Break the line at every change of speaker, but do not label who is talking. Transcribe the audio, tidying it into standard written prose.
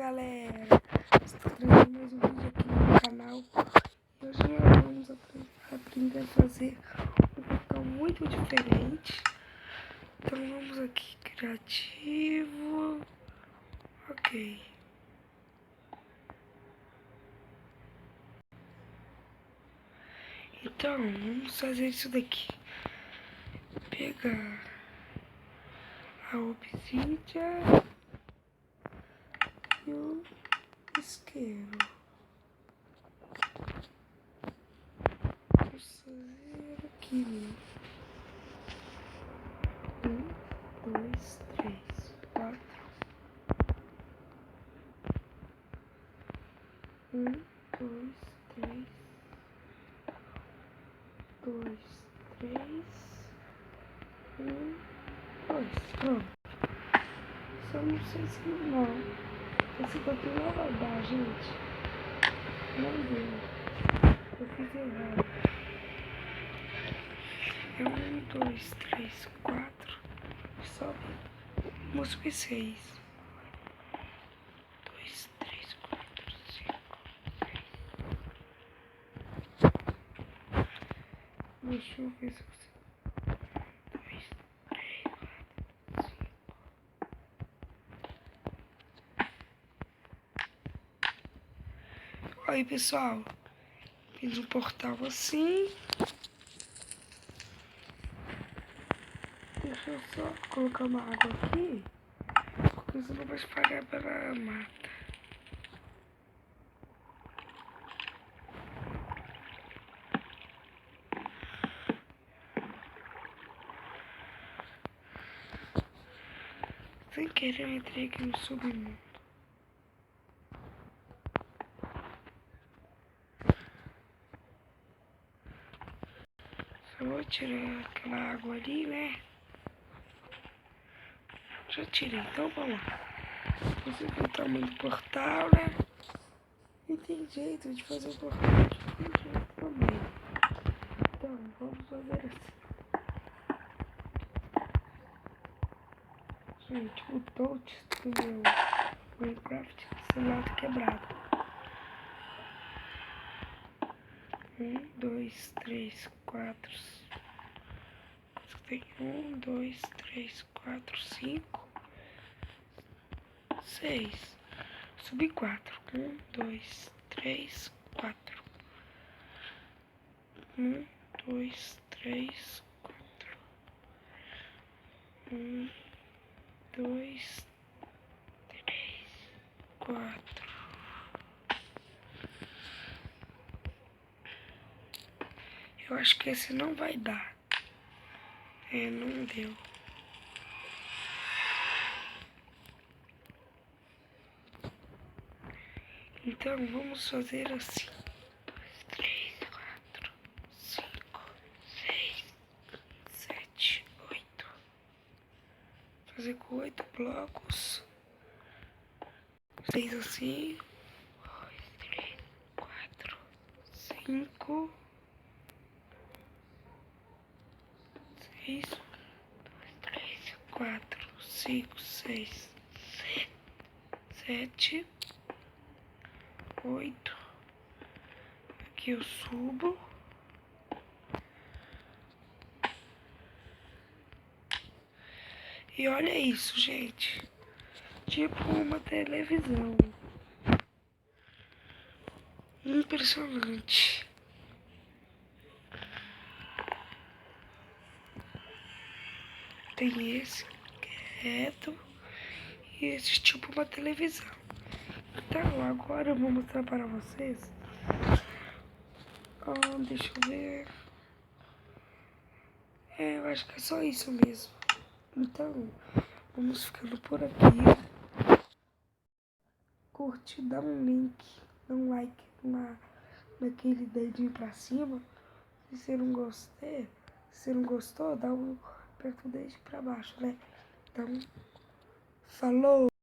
galera, estou trazendo mais um vídeo aqui no canal. E hoje nós vamos aprender a fazer um botão muito diferente. Então vamos aqui, criativo, ok. Então vamos fazer isso daqui, pegar a obsidian e o isqueiro. Vamos fazer aqui, 1, 2, 3, 4. 1, 2, 3, 2, 3, 1, 2. Pronto. Só não sei se não. Esse daqui não vai dar, gente. Não deu. Eu fiz errado. É 1, 2, 3, 4. Sobe. Vamos subir 6. 2, 3, 4, 5, 6. Deixa eu ver se eu consigo. 2, 3, 4, 5. Aí, pessoal. Fiz um portal assim. Deixa eu só colocar uma água aqui, porque senão vai espalhar pela mata. Sem querer eu entrei aqui no submundo. Só vou tirar aquela água ali, né? Já tirei, então vamos lá. Você viu o tamanho do portal, né? E tem jeito de fazer o portal de jeito também. Então, vamos fazer assim. Gente, o touch do meu Minecraft celular tá quebrado. 1, 2, 3, 4. Tem 1, 2, 3, 4, 5, 6. Subi 4. 1, 2, 3, 4. 1, 2, 3, 4. 1, 2, 3, 4. Eu acho que esse não vai dar. Não deu. Então vamos fazer assim. 2, 3, 4, 5, 6, 7, 8. Fazer com 8 blocos. 6 assim. 2, 3, 4, 5, 6, 2, 3, 4, 5, 6, 7, 8. Aqui eu subo. E olha isso, gente. Tipo uma televisão. Impressionante. Tem esse reto e esse tipo uma televisão. Então agora eu vou mostrar para vocês. Deixa eu ver. Eu acho que é só isso mesmo. Então vamos ficando por aqui. Curte, dá um link, dá um like naquele dedinho pra cima. Se você não gostou, dá um aperta o dedinho pra baixo, né? Então, falou!